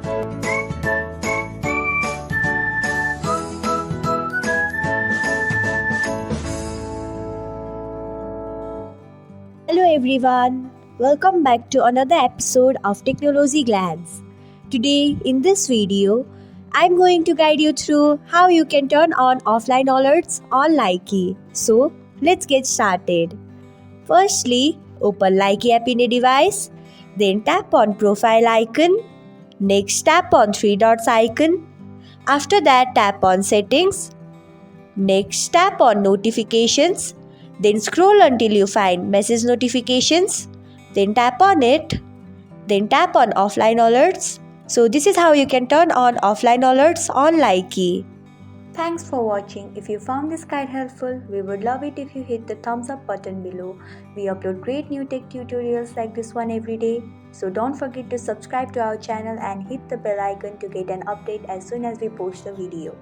Hello everyone, welcome back to another episode of Technologyglance. Today in this video, I'm going to guide you through how you can turn on offline alerts on Likee. So let's get started. Firstly, open Likee app in a device, then tap on profile icon, next tap on three dots icon, after that tap on settings, next tap on notifications, then scroll until you find message notifications, then tap on it, then tap on offline alerts. So this is how you can turn on offline alerts on Likee. Thanks for watching. If you found this guide helpful, we would love it if you hit the thumbs up button below. We upload great new tech tutorials like this one every day. So don't forget to subscribe to our channel and hit the bell icon to get an update as soon as we post a video.